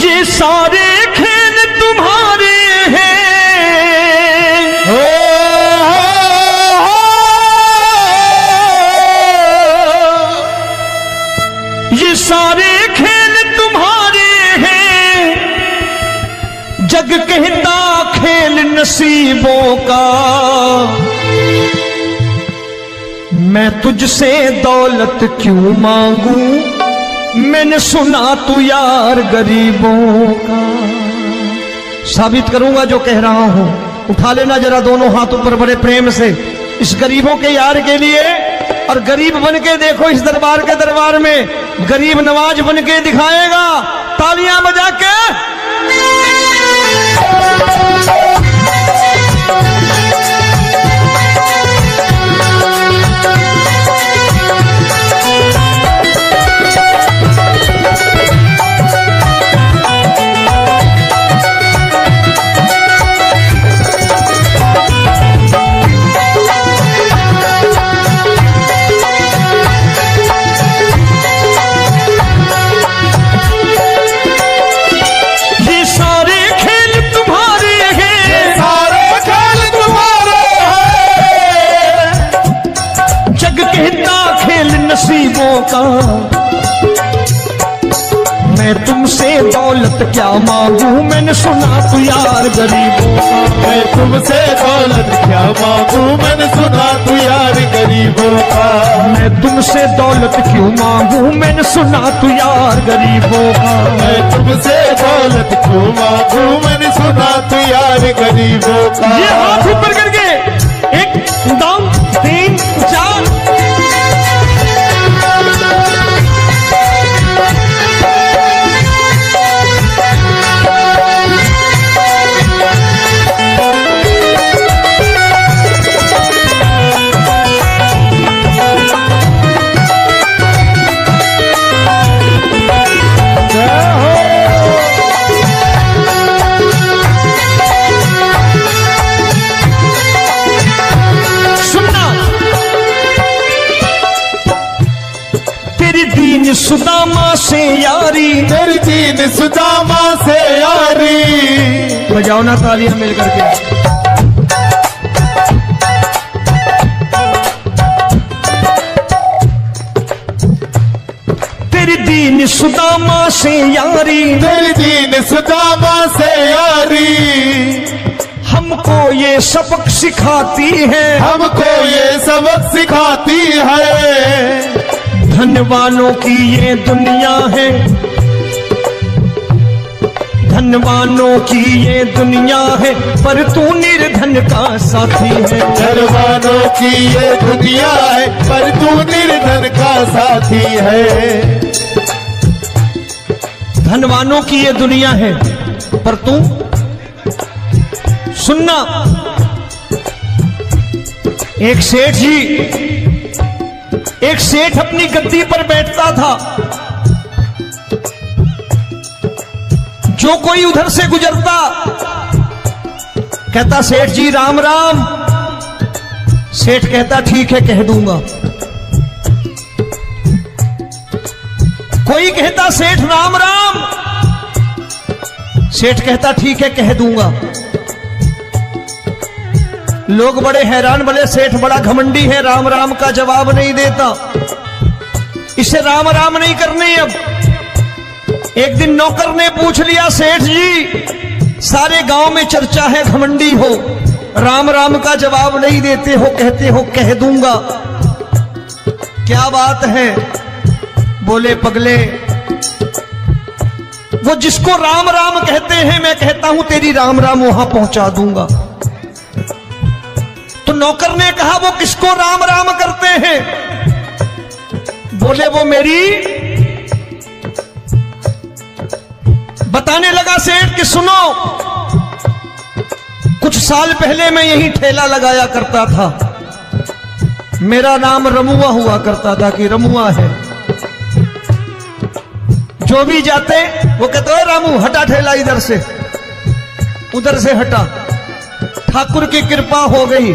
ये सारे खेल तुम्हारे हैं, ये सारे खेल तुम्हारे हैं, जग कहता खेल नसीबों का। मैं तुझसे दौलत क्यों मांगू, मैंने सुना तू यार गरीबों का। साबित करूंगा जो कह रहा हूं। उठा लेना जरा दोनों हाथों पर बड़े प्रेम से इस गरीबों के यार के लिए, और गरीब बन के देखो इस दरबार के दरबार में गरीब नवाज बन के दिखाएगा, तालियां बजा के। नसीबों का मैं तुमसे दौलत क्या मांगू, मैंने सुना तू यार गरीबों का। मैं तुमसे दौलत क्या मांगू, मैंने सुना तू यार गरीबों का। मैं तुमसे दौलत क्यों मांगू, मैंने सुना तू यार गरीबों का। मैं तुमसे दौलत क्यों मांगू, मैंने सुना तू यार गरीबों का। ये हाथ ऊपर करके 1 2 3 4 सुदामा से यारी, तेरी दीन सुदामा से यारी। बजाओ ना तालियां मिल करके। तेरी दीन सुदामा से यारी, तेरी दीन सुदामा से यारी। हमको ये सबक सिखाती है, हमको ये सबक सिखाती है। धनवानों की ये दुनिया है, धनवानों की ये दुनिया है, पर तू निर्धन का साथी है। धनवानों की ये दुनिया है, पर तू निर्धन का साथी है। धनवानों की ये दुनिया है, पर तू सुनना। एक सेठ अपनी गद्दी पर बैठता था। जो कोई उधर से गुजरता कहता सेठ जी राम राम। सेठ कहता ठीक है कह दूंगा। कोई कहता सेठ राम राम। सेठ कहता ठीक है कह दूंगा। लोग बड़े हैरान, बोले सेठ बड़ा घमंडी है, राम राम का जवाब नहीं देता, इसे राम राम नहीं करने। अब एक दिन नौकर ने पूछ लिया सेठ जी सारे गांव में चर्चा है घमंडी हो, राम राम का जवाब नहीं देते हो, कहते हो कह दूंगा, क्या बात है? बोले पगले वो जिसको राम राम कहते हैं मैं कहता हूं तेरी राम राम वहां पहुंचा दूंगा। तो नौकर ने कहा वो किसको राम राम करते हैं? बोले वो मेरी। बताने लगा सेठ कि सुनो, कुछ साल पहले मैं यही ठेला लगाया करता था, मेरा नाम रमुआ हुआ करता था कि रमुआ है। जो भी जाते वो कहते हैं रामू हटा ठेला इधर से, उधर से हटा। ठाकुर की कृपा हो गई,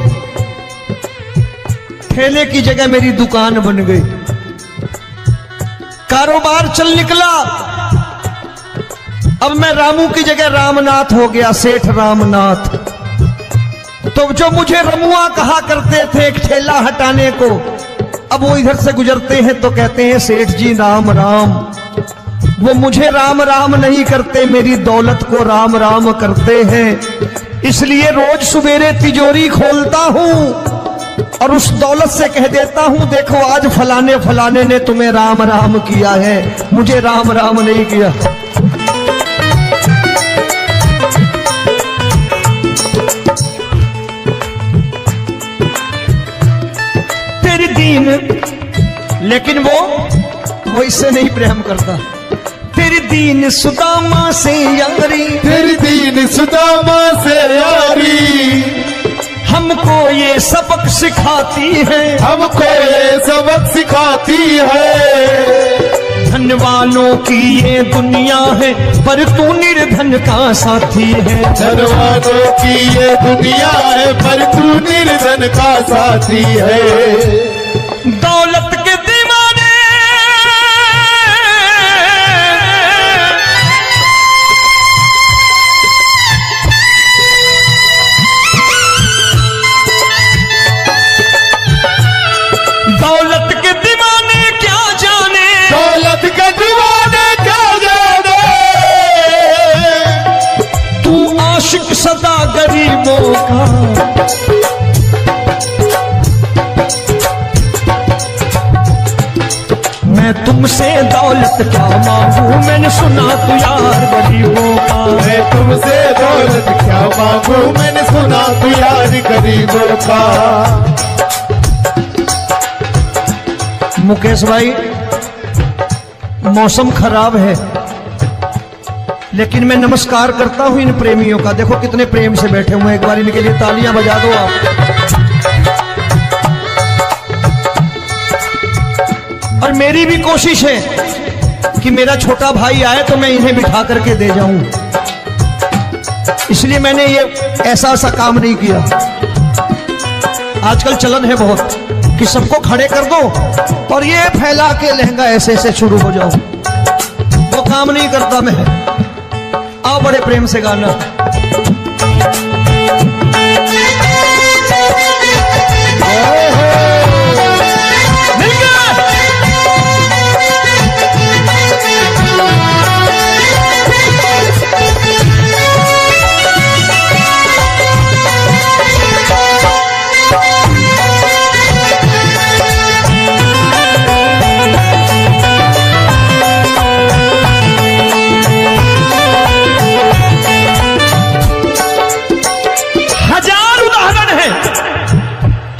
ठेले की जगह मेरी दुकान बन गई, कारोबार चल निकला। अब मैं रामू की जगह रामनाथ हो गया, सेठ रामनाथ। तो जो मुझे रमुआ कहा करते थे एक ठेला हटाने को, अब वो इधर से गुजरते हैं तो कहते हैं सेठ जी राम राम। वो मुझे राम राम नहीं करते, मेरी दौलत को राम राम करते हैं। इसलिए रोज सवेरे तिजोरी खोलता हूं और उस दौलत से कह देता हूं, देखो आज फलाने फलाने ने तुम्हें राम राम किया है, मुझे राम राम नहीं किया। तेरी दीन, लेकिन वो इससे नहीं प्रेम करता। तेरी दीन सुदामा से यारी, तेरी दीन सुदामा से यारी, हमको ये सबक सिखाती है, हमको ये सबक सिखाती है। धन वालों की ये दुनिया है, पर तू निर्धन का साथी है। धन वालों की ये दुनिया है, पर तू निर्धन का साथी है। दौलत के दीवाने दौलत के दीवाने क्या जाने, दौलत के दीवाने क्या जाने। तू आशिक सदा गरीबों का, मैं तुमसे दौलत क्या मांगू, मैंने सुना तू यार गरीबों का। मैं तुमसे दौलत क्या मांगू, मैंने सुना तू यार गरीबों का। मुकेश भाई, मौसम खराब है, लेकिन मैं नमस्कार करता हूं इन प्रेमियों का। देखो कितने प्रेम से बैठे हुए हैं, एक बार इनके लिए तालियां बजा दो आप। और मेरी भी कोशिश है कि मेरा छोटा भाई आए तो मैं इन्हें बिठा करके दे जाऊं, इसलिए मैंने ये ऐसा काम नहीं किया। आजकल चलन है बहुत कि सबको खड़े कर दो और ये फैला के लहंगा ऐसे ऐसे शुरू हो जाओ, वो काम नहीं करता मैं। आओ बड़े प्रेम से गाना।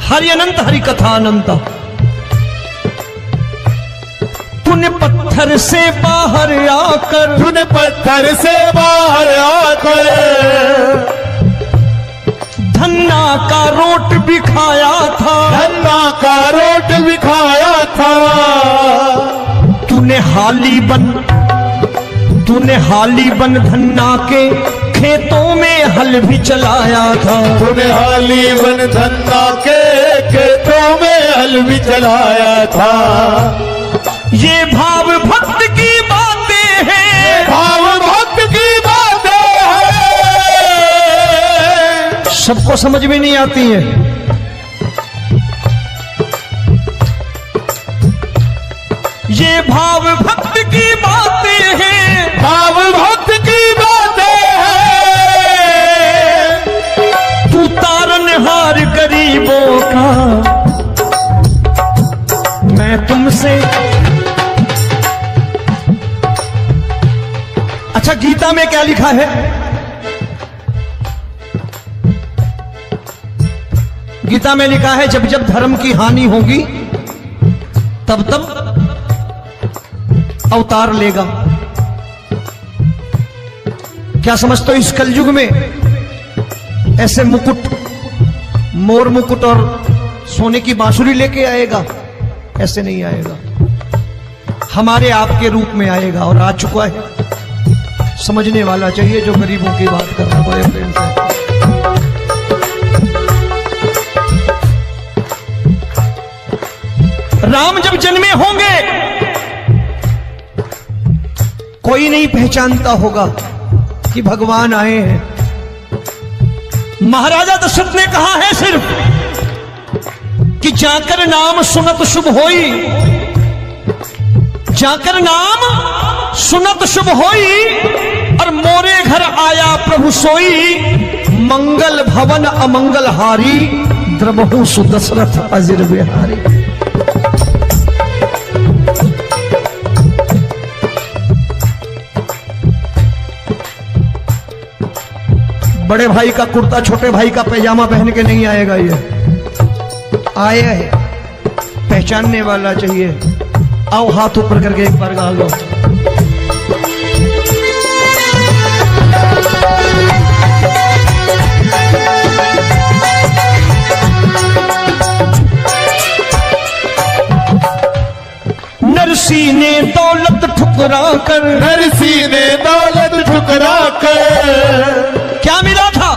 हरि अनंत हरि कथा अनंत। तूने पत्थर से बाहर आकर, तूने पत्थर से बाहर आकर धन्ना का रोट भी खाया था, धन्ना का रोट भी खाया था। तूने हाली बन धन्ना के खेतों में हल भी चलाया था। तूने हाली बन धन्ना के खेतों में हल भी चलाया था। ये भाव भक्त की बातें हैं, भाव भक्त की बातें हैं, सबको समझ में नहीं आती है। ये भाव भक्त की बातें हैं, भाव भक्त की बातें हैं। तू तारनहार गरीबों का, मैं तुमसे। अच्छा, गीता में क्या लिखा है? गीता में लिखा है जब जब धर्म की हानि होगी तब तब अवतार लेगा। क्या समझते हो, इस कलयुग में ऐसे मुकुट, मोर मुकुट और सोने की बांसुरी लेके आएगा? ऐसे नहीं आएगा, हमारे आपके रूप में आएगा और आ चुका है। समझने वाला चाहिए जो गरीबों की बात कर रहा है बड़े प्रेम से। राम जब जन्मे होंगे कोई नहीं पहचानता होगा, कि भगवान आए हैं। महाराजा दशरथ ने कहा है सिर्फ कि जाकर नाम सुनत शुभ होई, जाकर नाम सुनत शुभ होई, और मोरे घर आया प्रभु सोई, मंगल भवन अमंगल हारी, द्रबहु सुदशरथ अजिर बिहारी। बड़े भाई का कुर्ता छोटे भाई का पैजामा पहन के नहीं आएगा, ये आया है पहचानने वाला चाहिए। आओ हाथ ऊपर करके एक बार गा लो। नरसी ने दौलत ठुकरा कर, नरसी ने दौलत ठुकरा कर, क्या मिला था?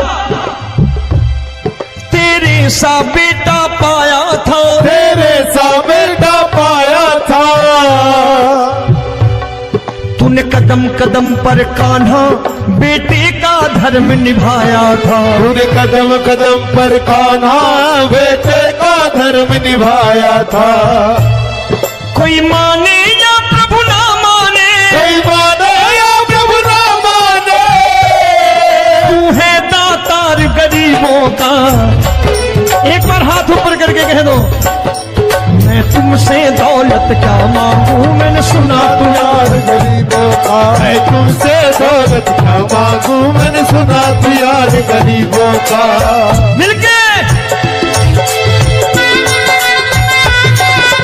तेरे सा बेटा पाया था, तेरे सा बेटा पाया था। तूने कदम कदम पर कान्हा बेटे का धर्म निभाया था, तूने कदम कदम पर कान्हा बेटे का धर्म निभाया था। कोई माने या प्रभु ना माने, कोई माने या प्रभु ना माने, तू है दातार गरीबों का। एक बार हाथ ऊपर करके कह दो, मैं तुमसे दौलत क्या मांगू, मैंने सुना तू यार गरीबों का। मैं तुमसे दौलत क्या मांगू, मैंने सुना तू यार गरीबों का। मिलके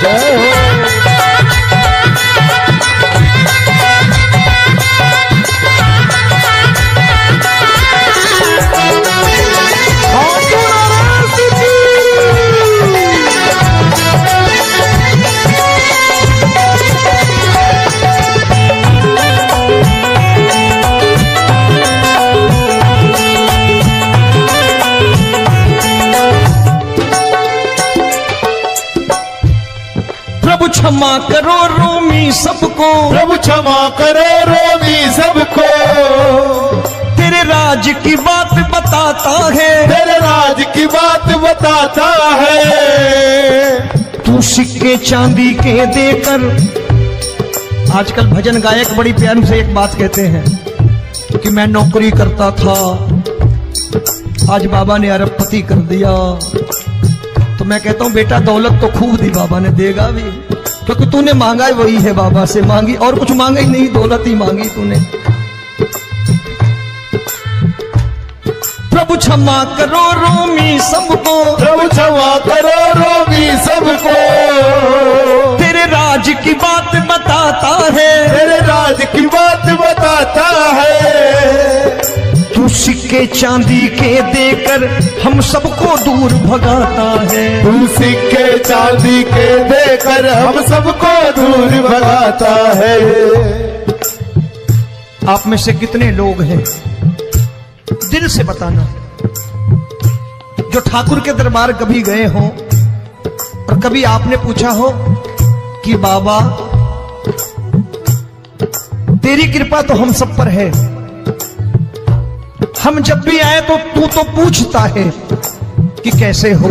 जय हो। क्षमा करो रोमी सबको, प्रभु क्षमा करो रोमी सबको। तेरे राज की बात बताता है, तेरे राज की बात बताता है। तू सिक्के चांदी के देकर। आजकल भजन गायक बड़ी प्यार से एक बात कहते हैं कि मैं नौकरी करता था, आज बाबा ने अरबपति कर दिया। तो मैं कहता हूं बेटा दौलत तो खूब दी बाबा ने, देगा भी, क्योंकि तूने मांगा वही है बाबा से, मांगी और कुछ मांगा ही नहीं, दौलत ही मांगी तूने। प्रभु क्षमा करो रोमी सबको, प्रभु क्षमा करो रोमी सबको। तेरे राज की बात बताता है, तेरे राज की बात बताता है। तू सिक्के चांदी के देकर हम सबको दूर भगाता है। तू सिक्के चांदी के देकर हम सबको दूर भगाता है। आप में से कितने लोग हैं, दिल से बताना, जो ठाकुर के दरबार कभी गए हो और कभी आपने पूछा हो कि बाबा तेरी कृपा तो हम सब पर है, हम जब भी आए तो तू तो पूछता है कि कैसे हो,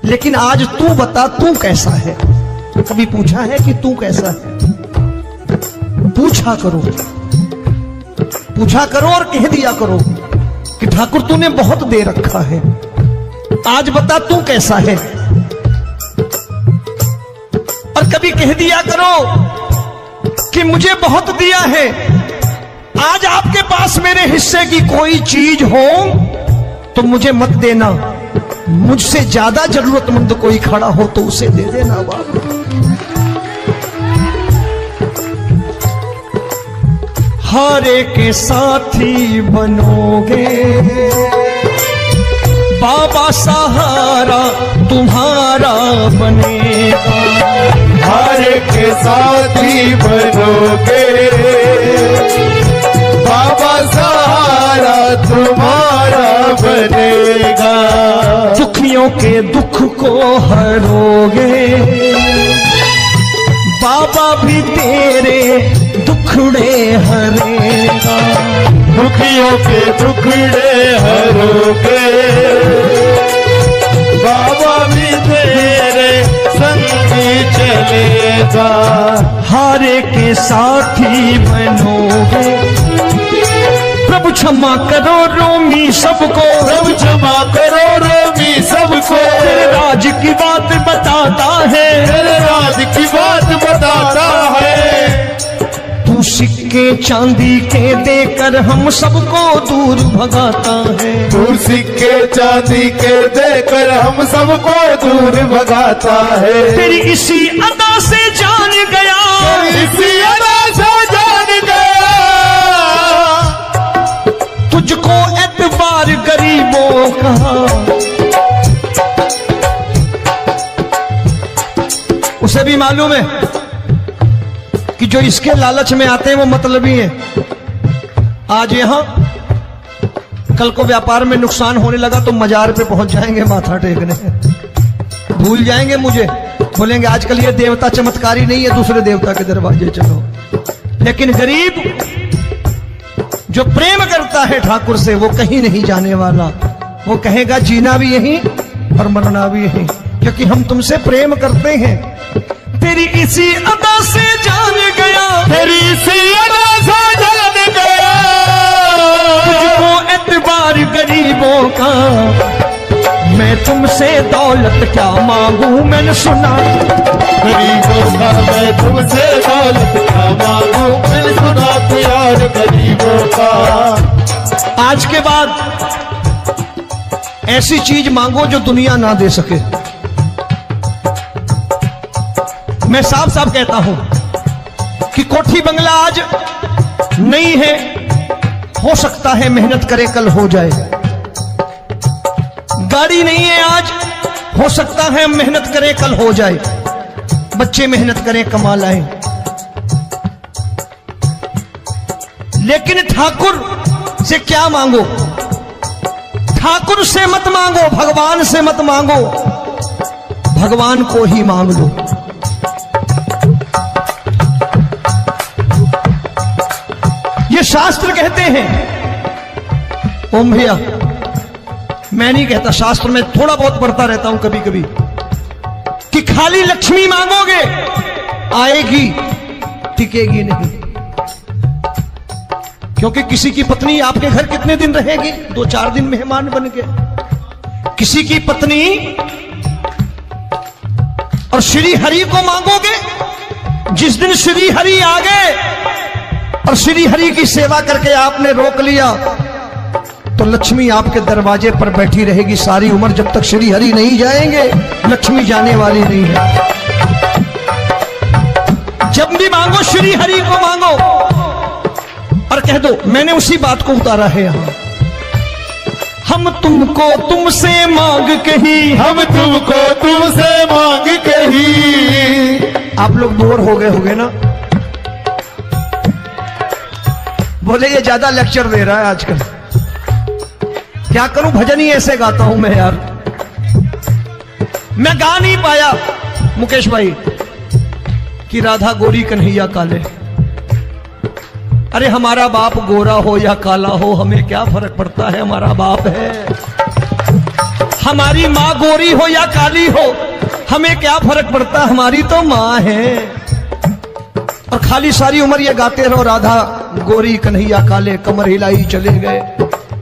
लेकिन आज तू बता तू कैसा है। कभी पूछा है कि तू कैसा है? पूछा करो, पूछा करो और कह दिया करो कि ठाकुर तूने बहुत दे रखा है, आज बता तू कैसा है। और कभी कह दिया करो कि मुझे बहुत दिया है, आज आपके पास मेरे हिस्से की कोई चीज हो तो मुझे मत देना, मुझसे ज्यादा जरूरतमंद कोई खड़ा हो तो उसे दे देना बाबा। हारे के साथी बनोगे बाबा, सहारा तुम्हारा बनेगा। हारे के साथी बनोगे बाबा, सहारा तुम्हारा बनेगा। दुखियों के दुख को हरोगे बाबा, भी तेरे दुखड़े हरेगा। दुखियों के दुखड़े हरोगे, बाबा भी तेरे संगी चलेगा। हारे के साथी बनोगे, प्रभु क्षमा करो रोमी सबको, प्रभु क्षमा करो रोमी सबको। तेरे राज की बात बताता है, तेरे राज की बात बताता है। तू सिक्के चांदी के देकर हम सबको दूर भगाता है। तू सिक्के चांदी के देकर हम सबको दूर भगाता है। तेरी इसी अदा से जान गया, इसी अदा से जान गया, तुझको एतबार गरीबों का। उसे भी मालूम है कि जो इसके लालच में आते हैं वो मतलबी हैं। आज यहां कल को व्यापार में नुकसान होने लगा तो मजार पे पहुंच जाएंगे माथा टेकने, भूल जाएंगे मुझे, बोलेंगे आजकल ये देवता चमत्कारी नहीं है, दूसरे देवता के दरवाजे चलो। लेकिन गरीब जो प्रेम करता है ठाकुर से वो कहीं नहीं जाने वाला, वो कहेगा जीना भी यहीं और मरना भी यहीं, क्योंकि हम तुमसे प्रेम करते हैं। तेरी इसी अदा से जान गया, तेरी इसी अदा से जान गया, तुझको एतबार गरीबों का। मैं तुमसे दौलत क्या मांगू, मैंने सुना गरीबों का। मैं तुमसे दौलत क्या मांगू, मैंने सुना प्यार गरीबों का। आज के बाद ऐसी चीज मांगो जो दुनिया ना दे सके। मैं साफ साफ कहता हूं कि कोठी बंगला आज नहीं है, हो सकता है मेहनत करे कल हो जाए। गाड़ी नहीं है आज, हो सकता है मेहनत करें कल हो जाए। बच्चे मेहनत करें कमा लाएं, लेकिन ठाकुर से क्या मांगो? ठाकुर से मत मांगो, भगवान से मत मांगो, भगवान को ही मांग लो। ये शास्त्र कहते हैं, ओम भैया मैं नहीं कहता, शास्त्र में थोड़ा बहुत पढ़ता रहता हूं कभी कभी, कि खाली लक्ष्मी मांगोगे आएगी, टिकेगी नहीं। क्योंकि किसी की पत्नी आपके घर कितने दिन रहेगी? 2-4 दिन मेहमान बन के। किसी की पत्नी और श्री हरि को मांगोगे, जिस दिन श्री हरि आ गए और श्री हरि की सेवा करके आपने रोक लिया तो लक्ष्मी आपके दरवाजे पर बैठी रहेगी सारी उम्र। जब तक श्री हरि नहीं जाएंगे लक्ष्मी जाने वाली नहीं है। जब भी मांगो श्री हरि को मांगो और कह दो मैंने उसी बात को उतारा है यहां, हम तुमको तुमसे मांग कही, हम तुमको तुमसे मांग कही। आप लोग बोर हो गए होंगे ना, बोले ये ज्यादा लेक्चर दे रहा है आजकल। क्या करूं, भजन ही ऐसे गाता हूं मैं यार। मैं गा नहीं पाया मुकेश भाई कि राधा गोरी कन्हैया काले। अरे हमारा बाप गोरा हो या काला हो हमें क्या फर्क पड़ता है, हमारा बाप है। हमारी माँ गोरी हो या काली हो हमें क्या फर्क पड़ता, हमारी तो माँ है। और खाली सारी उम्र ये गाते रहो राधा गोरी कन्हैया काले, कमर हिलाई चले गए,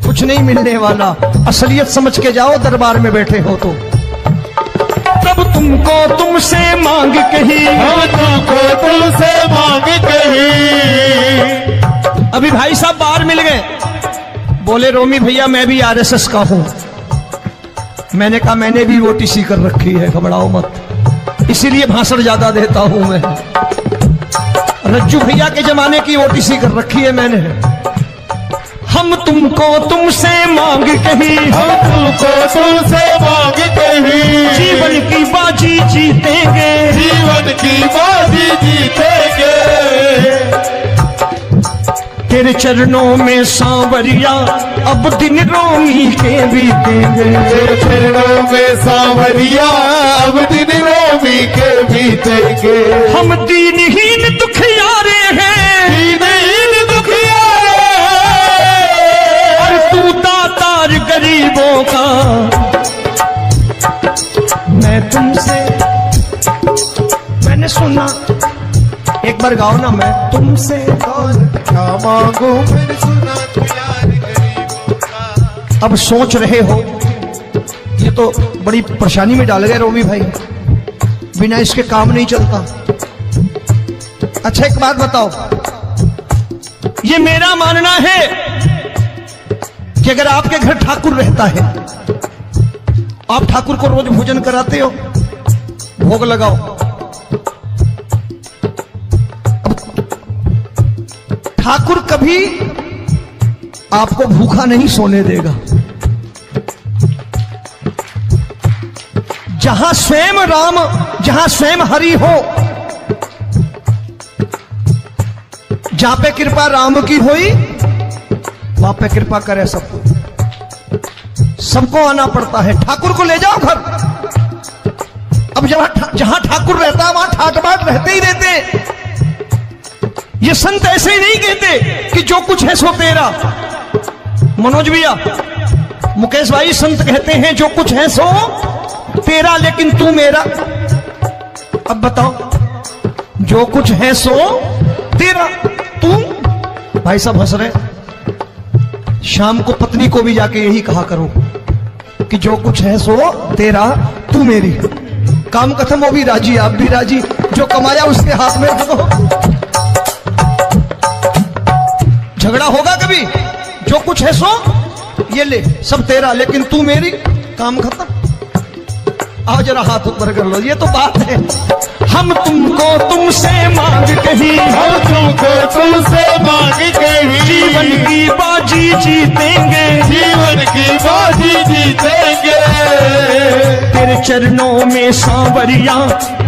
कुछ नहीं मिलने वाला। असलियत समझ के जाओ दरबार में बैठे हो तो। तब तुमको तुमसे मांग कही, हम तुमको तुमसे मांग कही। अभी भाई साहब बाहर मिल गए, बोले रोमी भैया मैं भी आरएसएस का हूं। मैंने कहा मैंने भी ओटीसी कर रखी है, घबराओ मत, इसीलिए भाषण ज्यादा देता हूं मैं। रज्जू भैया के जमाने की ओटीसी कर रखी है मैंने। हम तुमको तुमसे मांग कही, हम तुमको तुमसे मांग कही। जीवन की बाजी जीतेंगे, जीवन की बाजी जीतेंगे। तेरे चरणों में सांवरिया अब दिन रोमी के बीतेंगे। तेरे चरणों में सांवरिया अब दिन रोमी के बीतेंगे। हम दीनहीन दुखियारे हैं, दीनहीन दुखियारे हैं। एक बार गाओ ना, मैं तुमसे दौलत क्या मांगू, मैंने सुना तू यार गरीबों का। अब सोच रहे हो ये तो बड़ी परेशानी में डाल गए रोमी भाई, बिना इसके काम नहीं चलता। अच्छा एक बात बताओ, ये मेरा मानना है कि अगर आपके घर ठाकुर रहता है, आप ठाकुर को रोज भोजन कराते हो, भोग लगाओ, अब ठाकुर कभी आपको भूखा नहीं सोने देगा। जहां स्वयं राम, जहां स्वयं हरि हो, जहां पे कृपा राम की हुई, वहां पे कृपा करे सबको, सबको आना पड़ता है। ठाकुर को ले जाओ घर। अब जहां ठाकुर रहता है वहां ठाट बाट रहते ही रहते। ये संत ऐसे ही नहीं कहते कि जो कुछ है सो तेरा। मनोज भैया, मुकेश भाई, संत कहते हैं जो कुछ है सो तेरा, लेकिन तू मेरा। अब बताओ, जो कुछ है सो तेरा, तू। भाई साहब हंस रहे। शाम को पत्नी को भी जाके यही कहा करो कि जो कुछ है सो तेरा, तू मेरी। काम खत्म, वो भी राजी, आप भी राजी, जो कमाया उसके हाथ में रख दो। झगड़ा होगा कभी? जो कुछ है सो ये ले, सब तेरा, लेकिन तू मेरी। काम खत्म। आओ जरा हाथ ऊपर कर लो, ये तो बात है। हम तुमको तुमसे मांग कहीं, हम तुमको तुमसे मांग कहीं, जीवन की बाजी जीतेंगे, जीवन की बाजी जीतेंगे। तेरे चरणों में सांवरिया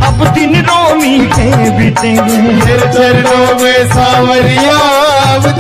अब दिन रोमी के बीतेंगे, तेरे चरणों में सांवरिया अब